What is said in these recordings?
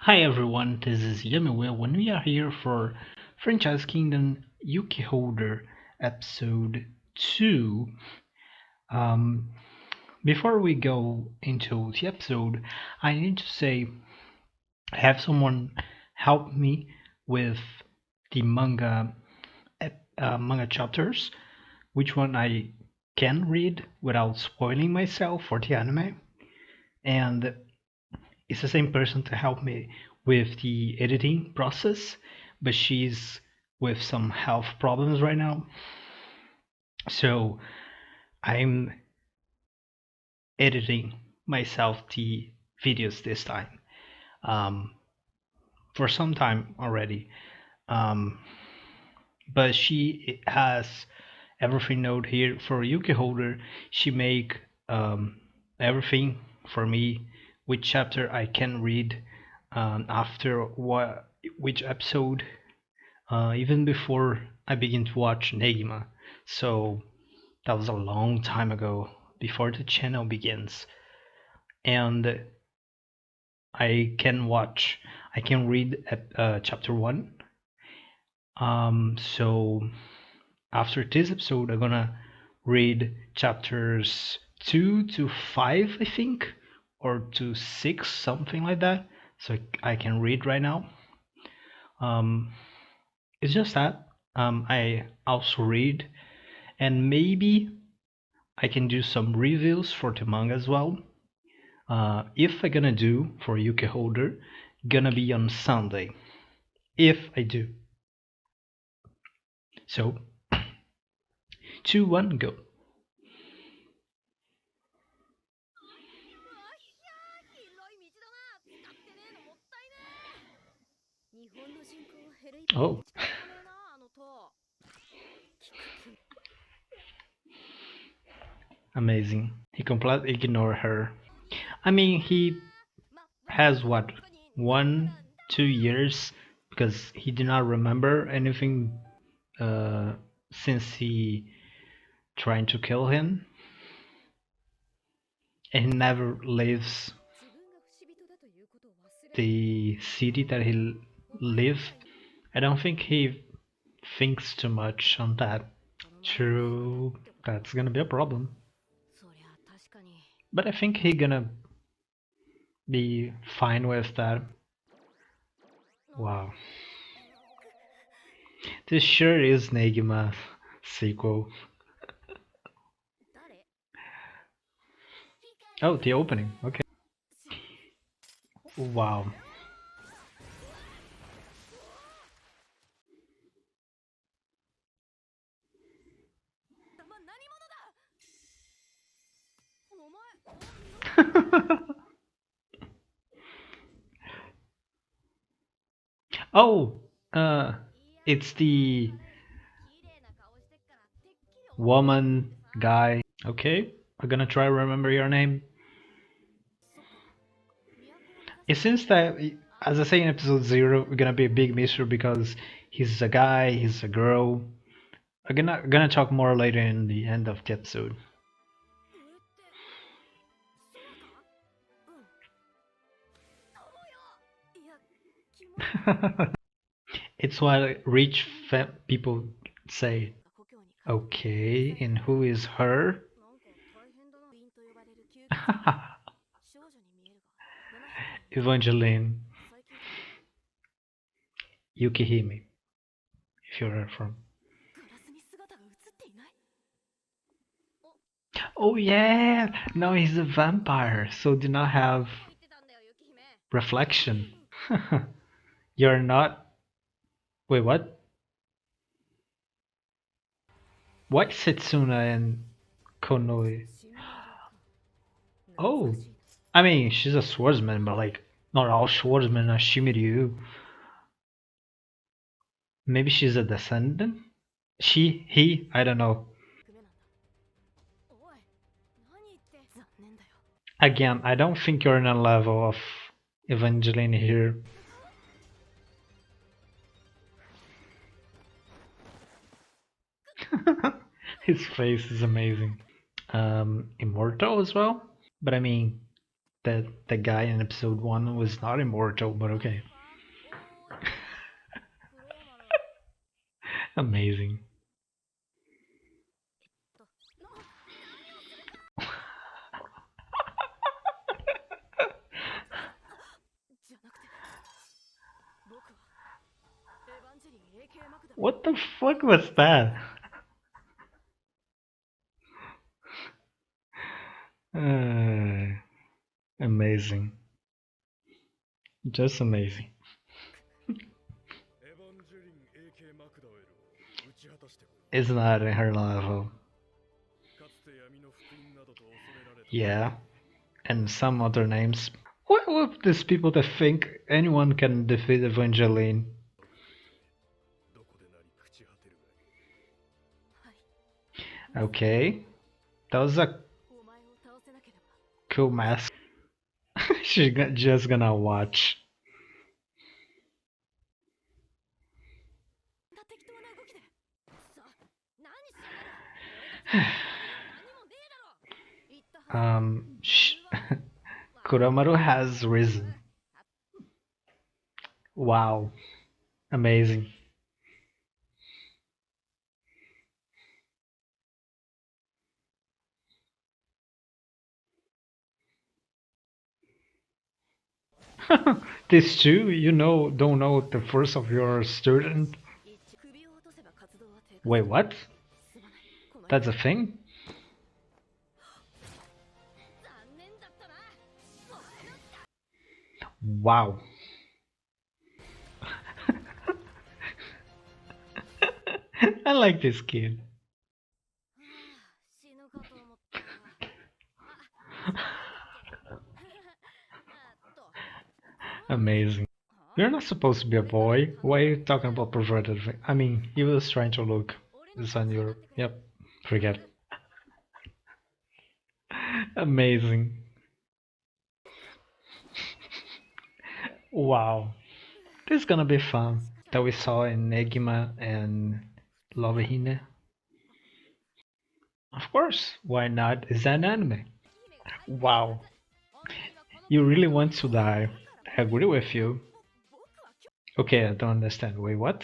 Hi everyone, this is YamiWill when we are here for Franchise Kingdom Yuki Holder episode 2. Um, Before we go into the episode, I need to say I have someone help me with the manga chapters, which one I can read without spoiling myself for the anime, and it's the same person to help me with the editing process, but she's with some health problems right now. So I'm editing myself the videos this time um, for some time already. Um, but she has everything note here for Yuki Holder. She make everything for me, which chapter I can read after which episode, even before I begin to watch Negima. So that was a long time ago, before the channel begins, and I can read chapter one. So after this episode, I'm gonna read chapters 2 to 5, I think, or to 6, something like that. So I can read right now. Um, it's just that I also read, and maybe I can do some reviews for the manga as well. If I gonna do for Yuki Holder, gonna be on Sunday. If I do. So, 2, 1, go. Oh, amazing. He completely ignored her. I mean, he has what, 1, 2 years, because he did not remember anything uh, since he trying to kill him, and he never leaves the city that he lived. I don't think he thinks too much on that. True, that's gonna be a problem. But I think he gonna be fine with that. Wow. This sure is Negima sequel. Oh, the opening. Okay. Wow. Oh, uh, it's the woman guy. Okay, I'm gonna try to remember your name. It seems that, as I say in episode 0, we're gonna be a big mystery because he's a guy, he's a girl. I'm gonna talk more later in the end of the episode. It's what rich people say. Okay, and who is her? Evangeline Yukihime, if you're from. Oh yeah, no, he's a vampire, so do not have reflection. You're not. Wait, what? What Setsuna and Konoe? Oh, I mean, she's a swordsman, but like, not all swordsmen are Shimiru. Maybe she's a descendant? He, I don't know. Again, I don't think you're in a level of Evangeline here. His face is amazing. Immortal as well? But I mean, that the guy in episode 1 was not immortal, but okay. Amazing. What the fuck was that? Uh, amazing. Just amazing. It's not in her level. Yeah, and some other names. What with these people that think anyone can defeat Evangeline? Okay, that was a cool mask. She's just gonna watch. Kuramaru has risen. Wow, amazing. These two, don't know the first of your student. Wait, what? That's a thing? Wow. I like this kid. Amazing. You're not supposed to be a boy. Why are you talking about perverted? I mean, he was trying to look. This on your. Yep. Forget. Amazing. Wow. This is gonna be fun. That we saw in Negima and Lovehine. Of course. Why not? It's an anime. Wow. You really want to die. I agree with you. Okay, I don't understand. Wait, what?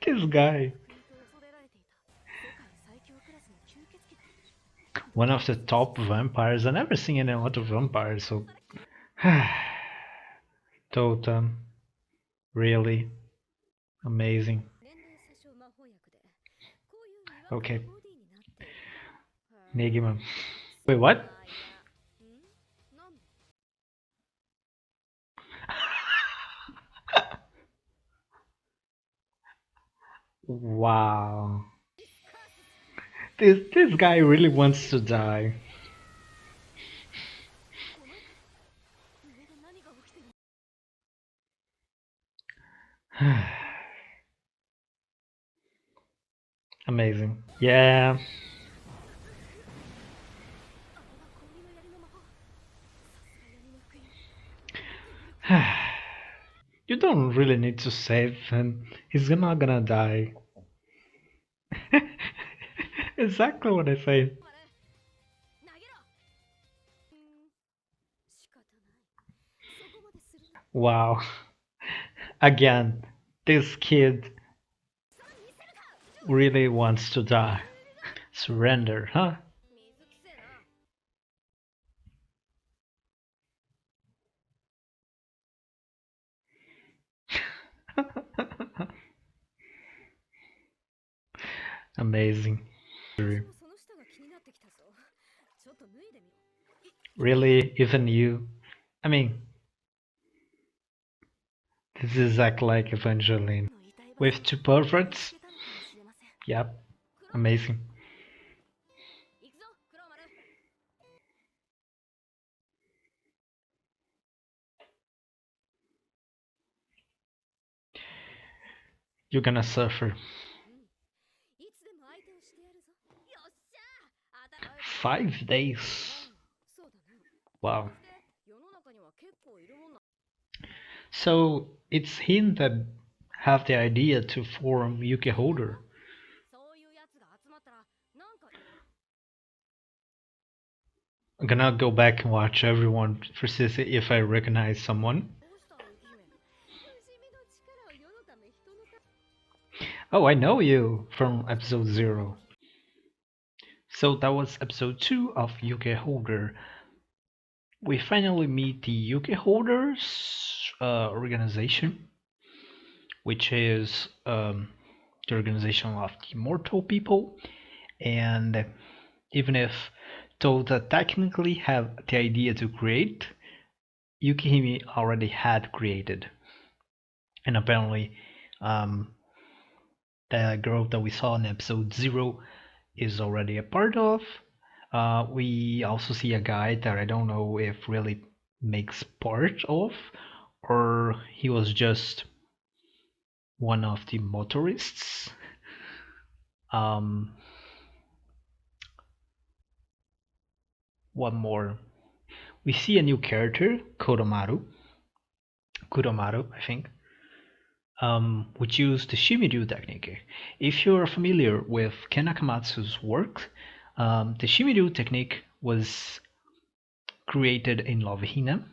This guy. One of the top vampires. I've never seen any other vampires, so. Totem. Really. Amazing. Okay. Negima. Wait, what? Wow. This guy really wants to die. Amazing. Yeah. You don't really need to save him. He's not gonna die. Exactly what I say. Wow. Again, this kid really wants to die. Surrender, huh? Amazing. Really, even you? I mean, this is exactly like Evangeline. With two perverts? Yep. Amazing. You're gonna suffer. 5 days. Wow. So it's him that have the idea to form Yuki Holder. I'm gonna go back and watch everyone for see if I recognize someone. Oh, I know you from episode 0. So that was episode 2 of Yuki Holder. We finally meet the Yuki Holders organization, which is the organization of the Immortal people. And even if Tota technically have the idea to create, Yukihime already had created. And apparently, um, the group that we saw in episode 0 is already a part of. We also see a guy that I don't know if really makes part of, or he was just one of the motorists. Um, what more? We see a new character, Kuromaru, I think, which used the Shimiru technique. If you're familiar with Ken Nakamatsu's work, the Shimiru technique was created in Love Hina,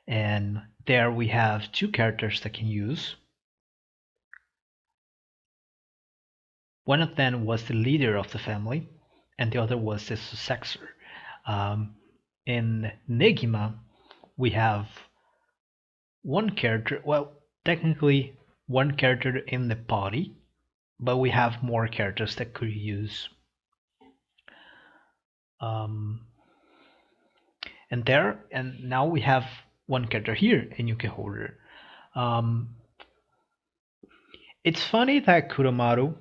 and there we have two characters that can use. One of them was the leader of the family, and the other was the successor. Um, in Negima, we have one character, well, technically one character in the party, but we have more characters that could use. Um, and now we have one character here in Yuki Holder. Um, it's funny that Kuromaru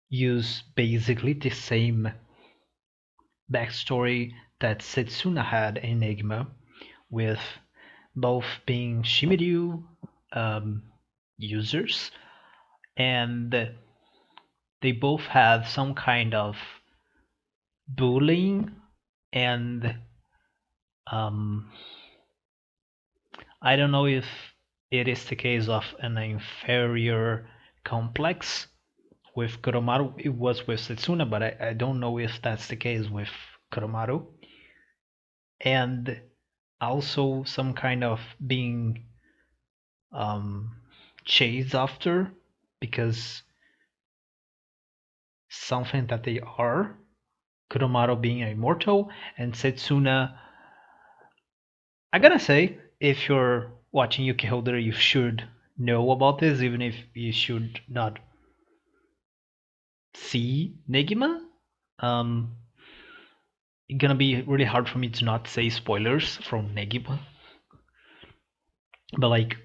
use basically the same backstory that Setsuna had in Enigma, with both being Shimiru um, users, and they both have some kind of bullying and um, I don't know if it is the case of an inferior complex with Kuromaru. It was with Setsuna, but I don't know if that's the case with Kuromaru. And also some kind of being um, chased after because something that they are. Kuromaru being immortal, and Setsuna. I gotta say, if you're watching Yuki Holder, you should know about this, even if you should not see Negima. Um, it's gonna be really hard for me to not say spoilers from Negima. But like,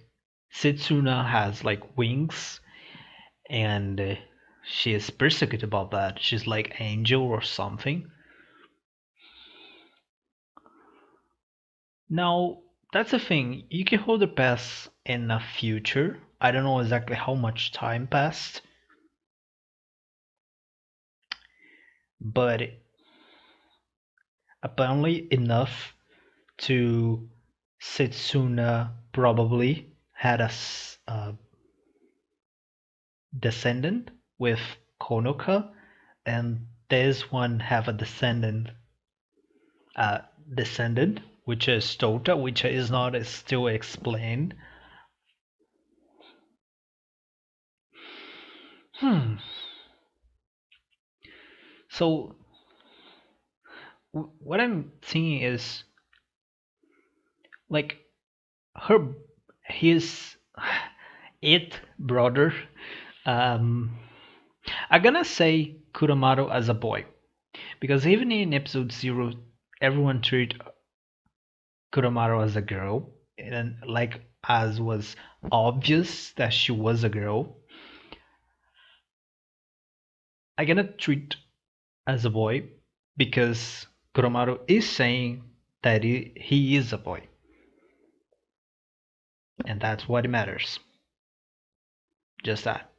Setsuna has like wings, and she is persecuted about that. She's like angel or something. Now, that's the thing. You can hold the pass in the future. I don't know exactly how much time passed, but apparently enough to Setsuna probably had a descendant with Konoka, and this one have a uh, descendant, which is Tota, which is not still explained. Hmm. So what I'm seeing is like her, his, it brother. Um, I'm gonna say Kuramaru as a boy because even in episode 0, everyone treated Kuramaru as a girl, and like as was obvious that she was a girl. I'm gonna treat as a boy because Kuramaru is saying that he is a boy, and that's what matters. Just that.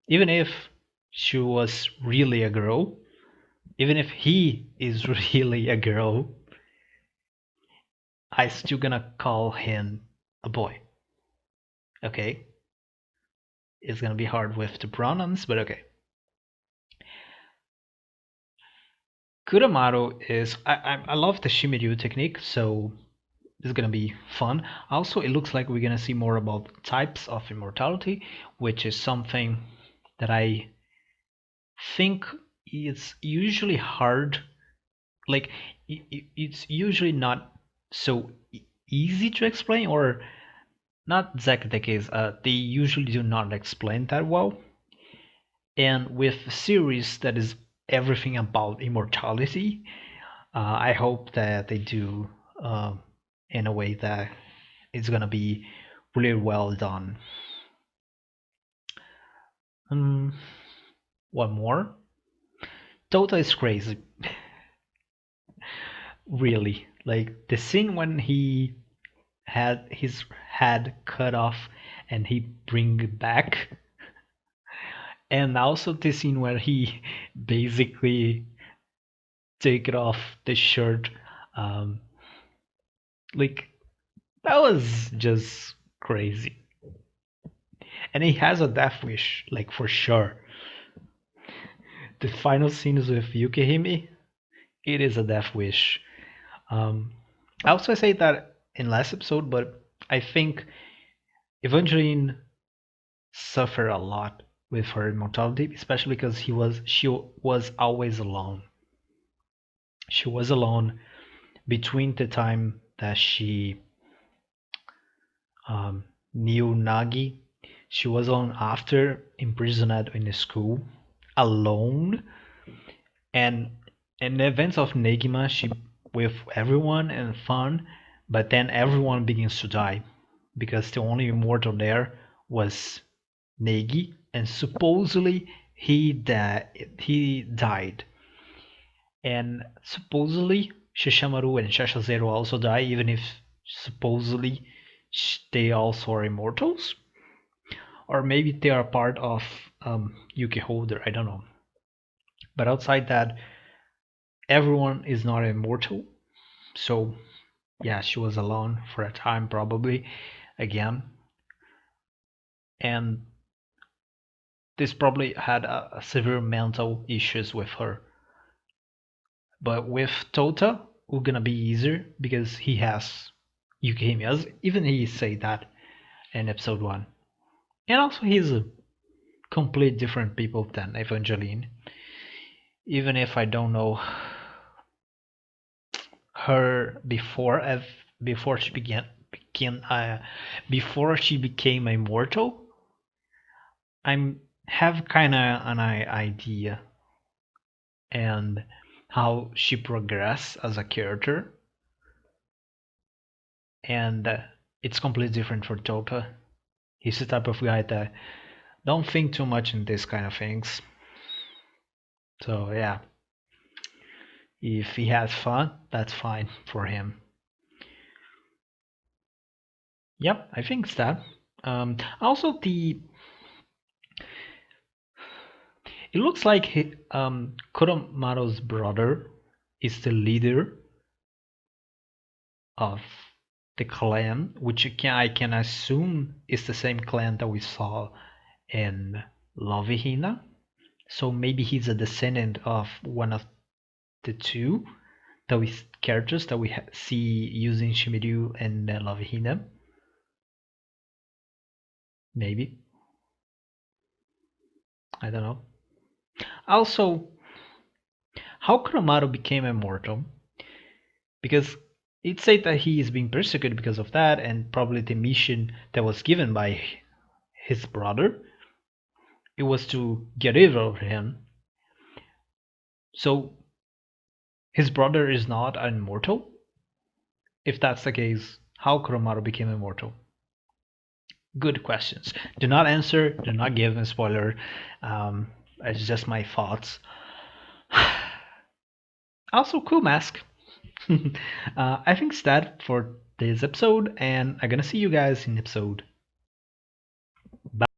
Even if she was really a girl, even if he is really a girl, I still gonna call him a boy. Okay, it's gonna be hard with the pronouns, but okay. Kuramaru is I love the Shimiru technique, so it's gonna be fun. Also, it looks like we're gonna see more about types of immortality, which is something that I think is usually hard. Like it's usually not so easy to explain, or not exactly the case. They usually do not explain that well. And with a series that is everything about immortality, I hope that they do in a way that it's gonna be really well done. Um, one more. Tota is crazy, really. Like the scene when he had his head cut off and he bring it back, and also the scene where he basically take it off the shirt. Um, like that was just crazy. And he has a death wish, like for sure. The final scenes with Yukihime, it is a death wish. Um, I also say that in last episode, but I think Evangeline suffered a lot with her immortality, especially because she was always alone. She was alone between the time that she knew Nagi. She was alone after imprisoned in a school, alone, and in the events of Negima, she with everyone and fun, but then everyone begins to die because the only immortal there was Negi, and supposedly he died, and supposedly Shishamaru and Shashazero also die, even if supposedly they also are immortals, or maybe they are part of Yuki Holder. I don't know, but outside that, everyone is not immortal. So yeah, she was alone for a time probably again, and this probably had a severe mental issues with her. But with Tota, it's gonna be easier because he has Yukihime. Even he say that in episode one, and also he's a complete different people than Evangeline. Even if I don't know her before she began before she became immortal, I'm have kind of an idea and how she progressed as a character, and it's completely different for Tota. He's the type of guy that don't think too much in this kind of things. So yeah, if he has fun, that's fine for him. Yep, I think it's that. Also, the it looks like Kuromaru's brother is the leader of the clan, which I can assume is the same clan that we saw in Lovihina. So maybe he's a descendant of one of the two characters that we see using Shimiru and Lovihina. Maybe, I don't know. Also, how Kuromaru became immortal? Because it said that he is being persecuted because of that, and probably the mission that was given by his brother, it was to get rid of him. So his brother is not immortal. If that's the case, how Kuromaru became immortal? Good questions. Do not answer. Do not give a spoiler. It's just my thoughts. Also, cool mask. I think it's that for this episode, and I'm gonna see you guys in episode